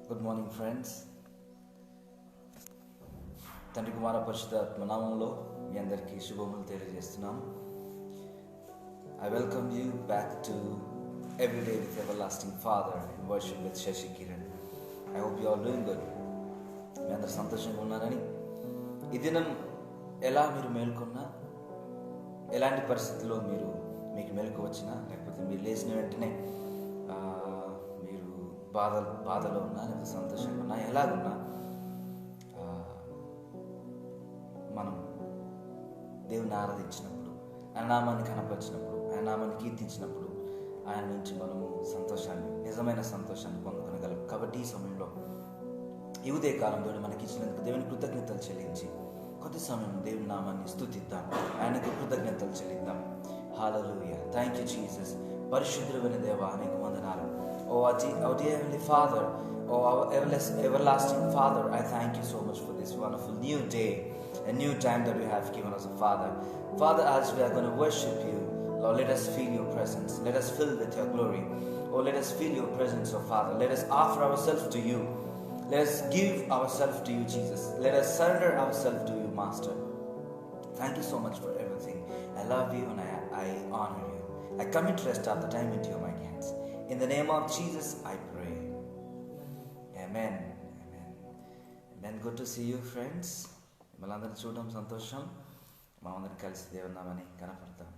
Good morning friends. తండ్రి కుమార పరిశుద్ధాత్మ నామంలో మీ అందరికీ శుభములు తెలియజేస్తున్నాను. I welcome you back to Everyday with Everlasting Father in worship with Shashi Kiran. I hope you all doing good. మీ అందరు సంతోషంగా ఉన్నారని, ఈ దినం ఎలా మీరు మేల్కొన్నా, ఎలాంటి పరిస్థితుల్లో మీకు మెలకు వచ్చినా, లేకపోతే మీరు లేచిన వెంటనే మీరు బాధలో ఉన్నా, లేకపోతే సంతోషంగా ఉన్నా, ఎలాగున్నా మనం దేవుని ఆరాధించినప్పుడు, ఆయన నామాన్ని కనపరిచినప్పుడు, ఆయన నామాన్ని కీర్తించినప్పుడు ఆయన నుంచి మనము సంతోషాన్ని, నిజమైన సంతోషాన్ని పొందుకొనగలం. కాబట్టి ఈ సమయంలో ఈ ఉదయ కాలంలో మనకి ఇచ్చినందుకు దేవుని కృతజ్ఞతలు చెల్లించి కొద్ది సమయం దేవుని నామాన్ని స్తుతిద్దాం, ఆయనకు కృతజ్ఞతలు చెల్లిద్దాం. హల్లెలూయా. Thank you Jesus. పరిశుద్ధుడైన దేవా, అనేక వందనాలు. Our dear Heavenly Father, our everlasting Father, I thank you so much for this wonderful new day, a new time that you have given us, Father. Father, as we are going to worship you, Lord, let us feel your presence. Let us fill with your glory. Oh, let us feel your presence, oh Father. Let us offer ourselves to you. Let us give ourselves to you, Jesus. Let us surrender ourselves to you, Master. Thank you so much for everything. I love you and I honor you. I commit the rest of the time into your mighty hands. In the name of Jesus, I pray. Amen. Amen. Amen. Good to see you, friends. మనందరిని చూడడం సంతోషం. మనందరం కలిసి దేవుని నామాన్ని కనపడతాం.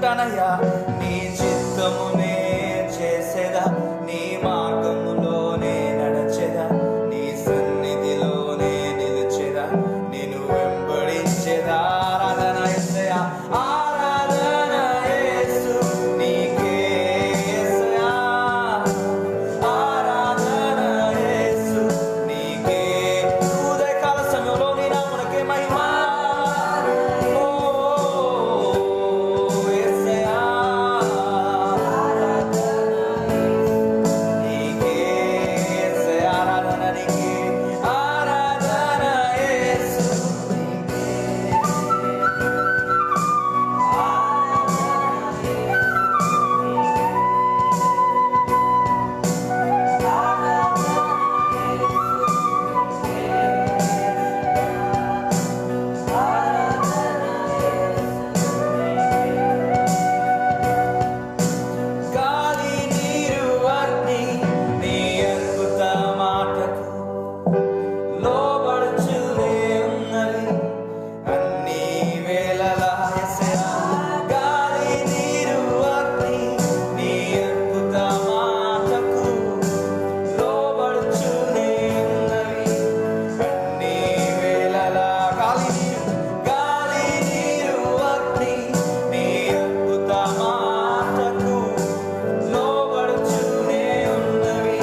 ఉంటానయ్యా. నీ చిత్తమునే చేసేదా, నీ మార్గములోనే నడచెదా, నీ సన్నిధిలోనే నిలిచెదా, నేను వెంబడించెదా. ఆరాధన యేసయ్యా, ఆరాధన యేసు నీకే యేసయ్యా, ఆరాధన యేసు నీకే. ఉదయకాల సమయంలో నీ నామమునకే మహిమ. ఓ యేసయ్యా, నీకే యేసయ్యా, ఆరాధన నీకే, ఆరాధన యేసు నీకే. గాలి నీరు అగ్ని నీ అద్భుత మాటకు లోబడుచునే ఉన్నవి అన్ని వేళలా యేసయ్యా. గాలి నీరు అగ్ని నీ అద్భుత మాటకు లోబడుచునే ఉన్నవి అన్ని వేళలా. గాలి నీరు అగ్ని నీ అద్భుత మాటకు లోబడుచునే ఉన్నవి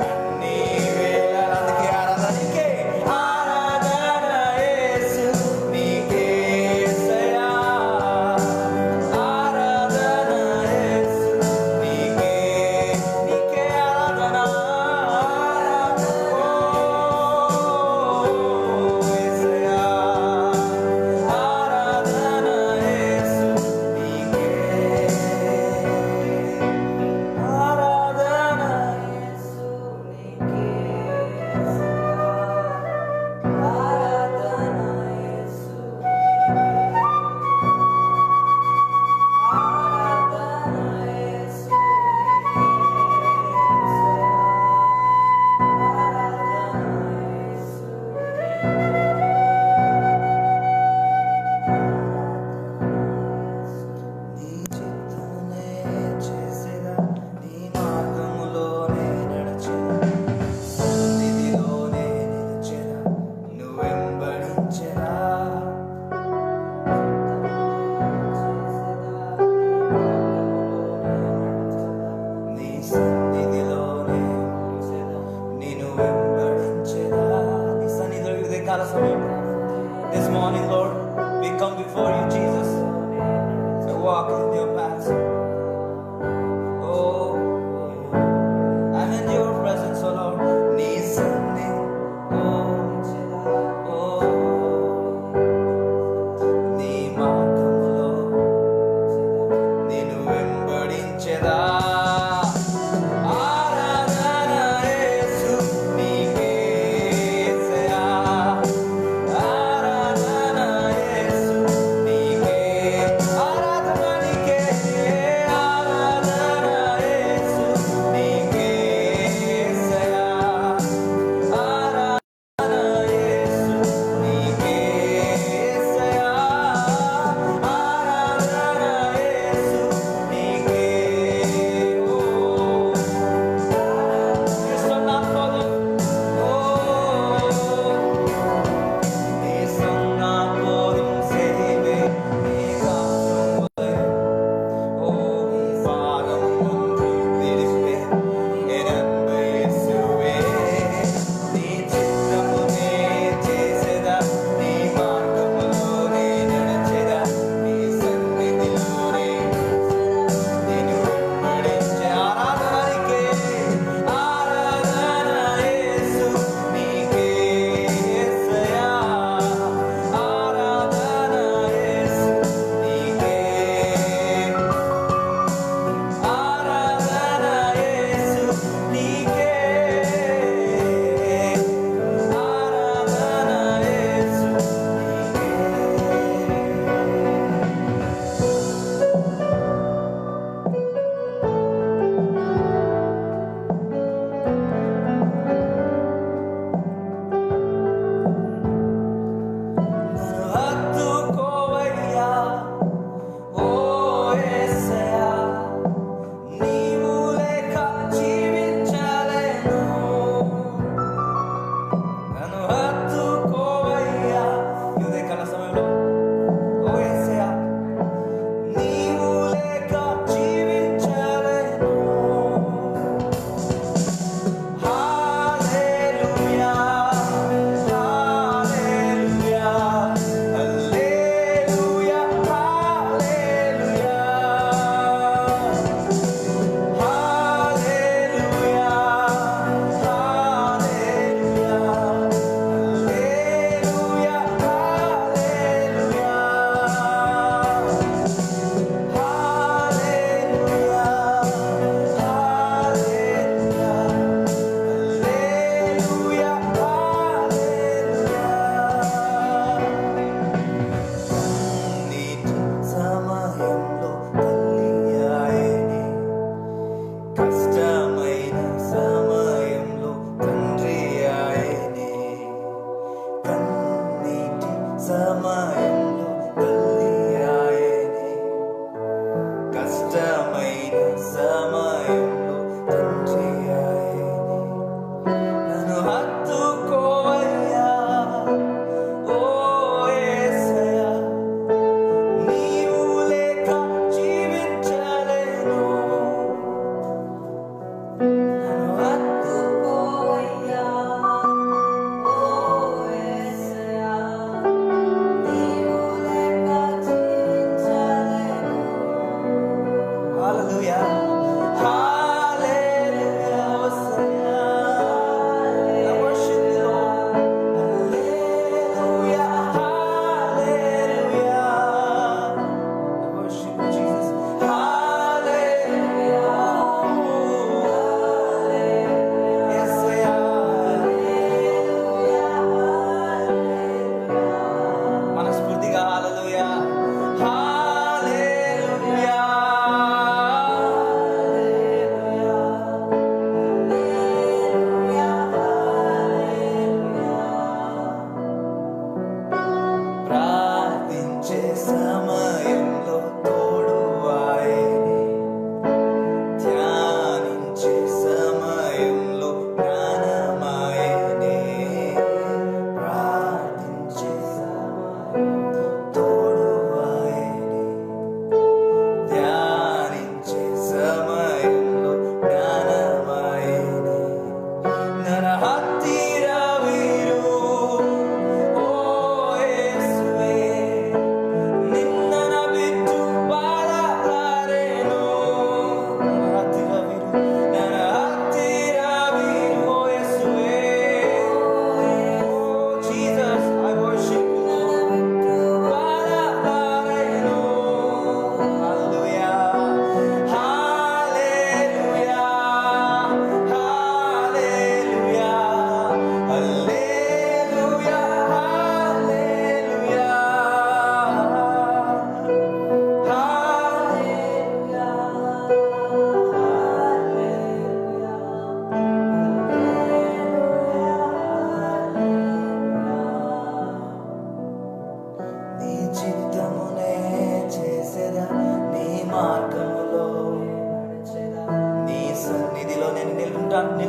అన్ని వేళలా. అందుకే ఆరాధన నీకే, ఆరాధన యేసు నీకే యేసయ్యా, ఆరాధన యేసు నీకే, నీకే ఆరాధన. ఓ యేసయ్యా, ఆరాధన యేసు నీకే, ఆరాధన యేసు నీకే యేసయ్యా, ఆరాధన యేసు నీ చిత్తమునే చేసేదా, నీ మార్గములోనే నడచెదా, సన్నిధిలోనే నిలిచెదా, నువ్వు వెంబడించెదా. నీ సన్నిధిలోనే నేను వెంబడించెదా. నీ సన్నిధిలో ఈ ఉదయకాల సమయం, this morning Lord we come before you Jesus, I walk in your paths. Oh, I'm in your presence, oh Lord. నీ సన్నిధి, oh, నీ మార్గములో నేను వెంబడించెదా. ఆరాధన యేసు నీకే యేసయ్యా, ఆరాధన యేసు నీకే, ఆరాధన నీకే,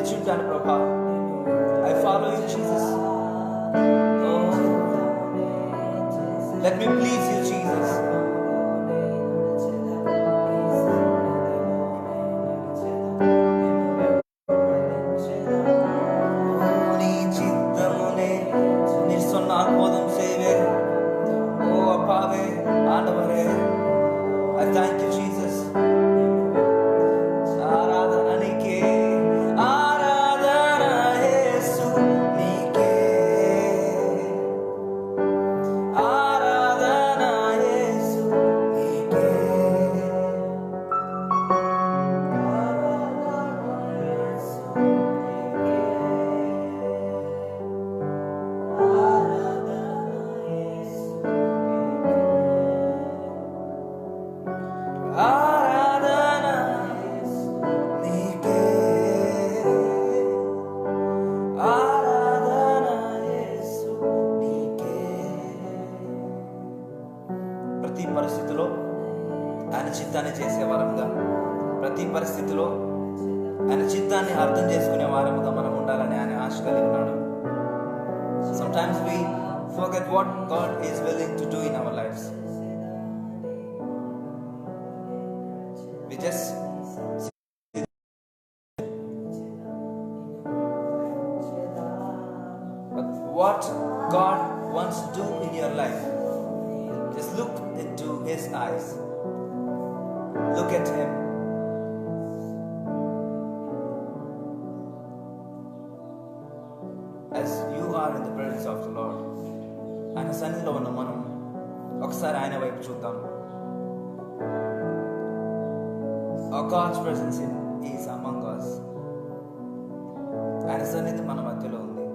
నిలిచుంటాను ప్రభా. I follow you, Jesus. Oh, let me please you, Jesus. నీ చిత్తమునే நீர் சொன்னால் போதும் செய்வேன். ஓ அப்பாவே, ஆண்டவரே, I thank you, Jesus. ఆరాధన నీకే, ఆరాధన యేసు నీకే, ఆరాధన యేసు నీకే, ఆరాధన నీకే, ఆరాధన యేసు నీకే. ప్రతి పరిస్థితిలో ఆయన చిత్తాన్ని చేసే వారముగా, ప్రతి పరిస్థితిలో ఆయన చిత్తాన్ని అర్థం చేసుకునే వారముగా మనం ఉండాలని ఆయన ఆశ కలిగి ఉన్నాడు. Sometimes we forget what God is willing to do in our lives. We just but what God wants to do in your life, just look into His eyes. Look at Him. As you are in the presence of the Lord, ఆయన సన్నిధిలో ఉన్న మనం ఒకసారి ఆయన వైపు చూద్దాం. Our God's presence is among us. ఆయన సన్నిధి మన మధ్యలో ఉంది.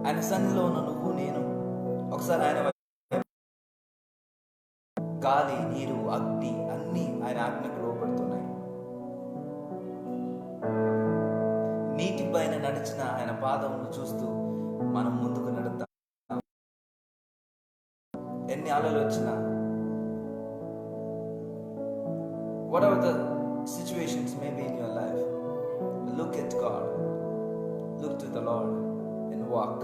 ఆయన సన్నిధిలో ఉన్న నువ్వు నేను ఒకసారి ఆయన వైపు. గాలి, నీరు, అగ్ని అన్నీ ఆయన ఆజ్ఞకు లోబడుతున్నాయి. నీటి పైన నడిచిన ఆయన పాదమును చూస్తూ మనం ముందుకు నడుద్దాం. ఎన్ని అలలు వచ్చినా, whatever the situations may be in your life, look at God, look to the Lord and walk.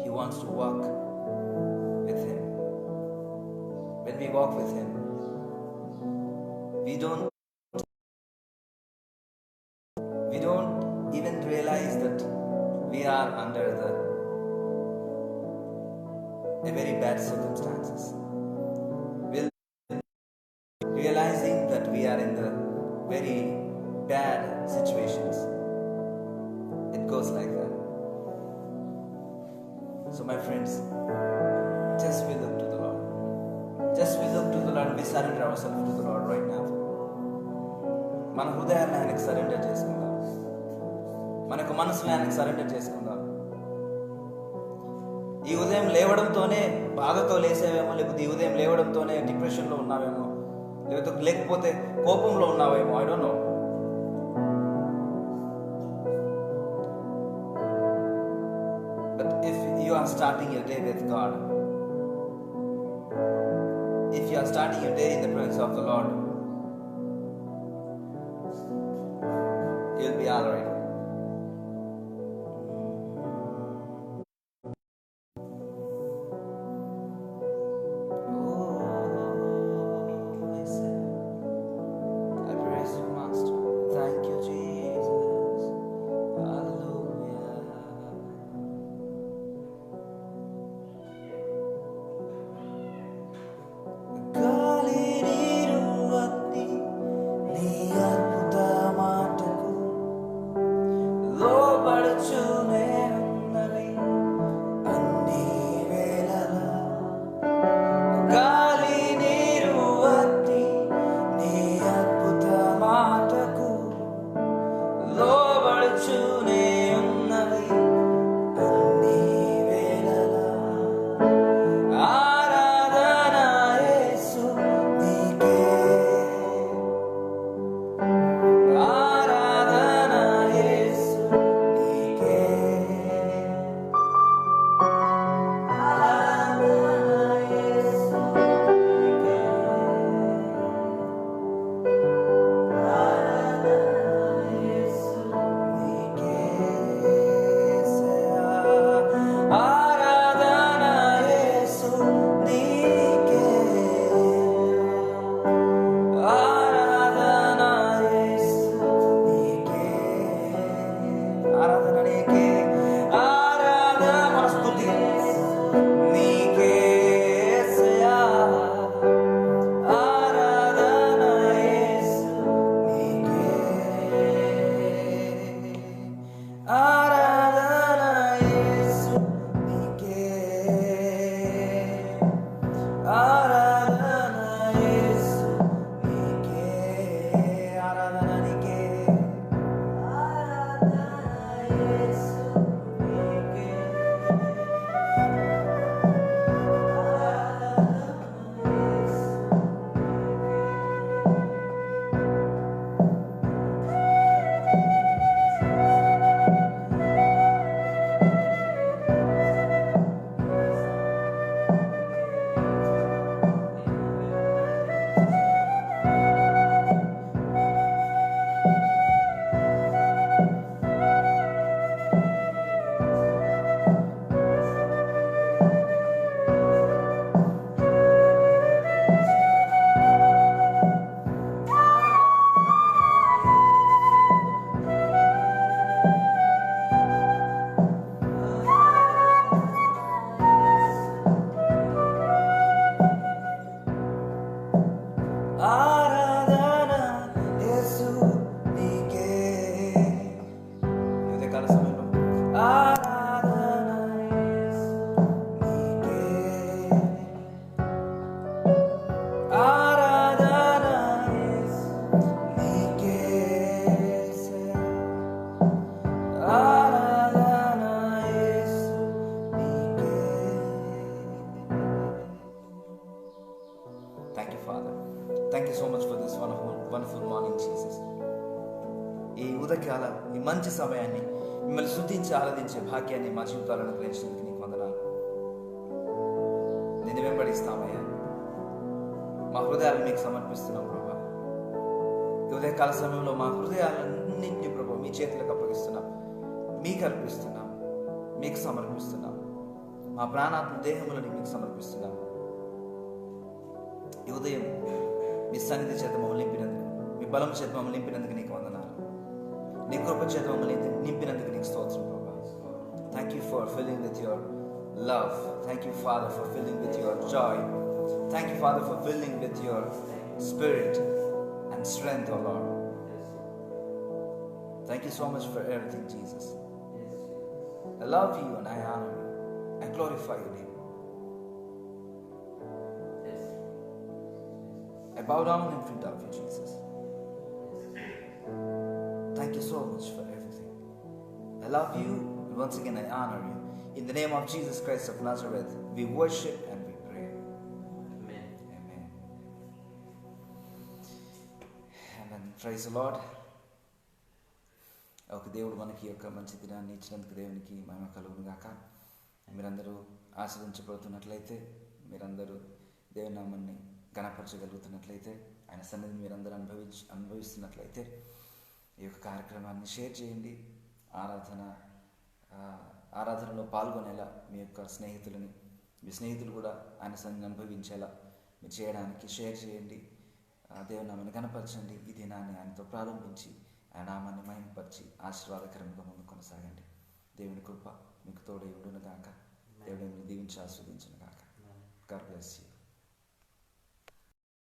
He wants to walk with Him. When we walk with Him, we don't even realize that we are under a very bad circumstances. We'll realizing that we are in the very bad situations. It goes like that. So my friends, just we look to the Lord. Just we look to the Lord. We surrender ourselves to the Lord right now. మన హృదయాన్ని ఆయనకు surrender చేసుకుందాం. మనకు మనసుని ఆయనకు surrender చేసుకుందాం. ఈ ఉదయం లేవడంతోనే బాధతో లేసేవేమో, లేకపోతే ఈ ఉదయం లేవడంతోనే డిప్రెషన్లో ఉన్నావేమో, లేకపోతే కోపంలో ఉన్నావేమో, I don't know. But if you are starting your day with God, if you are starting your day in the presence of the Lord, you'll be all right. గాలి నీరు thank you so much for this wonderful morning Jesus. ఈ ఉదయకాల ఈ మంచి సమయాన్ని మిమ్మల్ని స్తుతించి ఆరాధించే భాగ్యాన్ని మా జీవితాలను గ్రహించినందుకు నీకు వందనాలు. నిన్ను వెంబడిస్తామయ్యా. మా హృదయాలను మీకు సమర్పిస్తున్నాం ప్రభా. ఈ ఉదయకాల సమయంలో మా హృదయాలన్నింటినీ ప్రభా మీ చేతులకు అప్పగిస్తున్నాం, మీకు అర్పిస్తున్నాం, మీకు సమర్పిస్తున్నాం. మా ప్రాణాత్మ దేహములని మీకు సమర్పిస్తున్నాం. ఈ ఉదయం మీ సన్నిధి చేత మమ్మల్ని నింపినందుకు, మీ బలం చేత మమ్మల్ని నింపినందుకు నీకు వందనాలు. నీ కృప చేత మమ్మల్ని నింపినందుకు నీకు స్తోత్రం ప్రభా. Thank you for filling with your love. Thank you, Father, for filling with your joy. Thank you, Father, for filling with your spirit and strength, oh Lord. Thank you so much for everything, Jesus. I love you and I honor you. I glorify your name. I bow down in front of you, Jesus. Thank you so much for everything. I love you, and once again I honor you. In the name of Jesus Christ of Nazareth, we worship and we pray. Amen. Amen. Amen. Praise the Lord. ఒక దేవుడు మనకి యొక్క మంచి దినాన్ని ఇచ్చినందుకు దేవునికి మహిమ కలుగును గాక. మీరందరూ ఆశీర్వదించబడుతున్నట్లయితే, మీరందరూ దేవుని నామాన్ని గణపరచగలుగుతున్నట్లయితే, ఆయన సన్నిధిని మీరందరూ అనుభవిస్తున్నట్లయితే ఈ యొక్క కార్యక్రమాన్ని షేర్ చేయండి. ఆరాధనలో పాల్గొనేలా మీ యొక్క స్నేహితులని, మీ స్నేహితులు కూడా ఆయన సన్నిధిని అనుభవించేలా మీరు చేయడానికి షేర్ చేయండి. దేవుని నామాన్ని కనపరచండి. ఈ దినాన్ని ఆయనతో ప్రారంభించి ఆయన నామాన్ని మహిమపరిచి ఆశీర్వాదకరంగా ముందు కొనసాగండి. దేవుని కృప మీకు తోడై ఉండును గాక. దేవుడు మిమ్మల్ని దీవించి ఆస్వాదించును గాక. God bless you.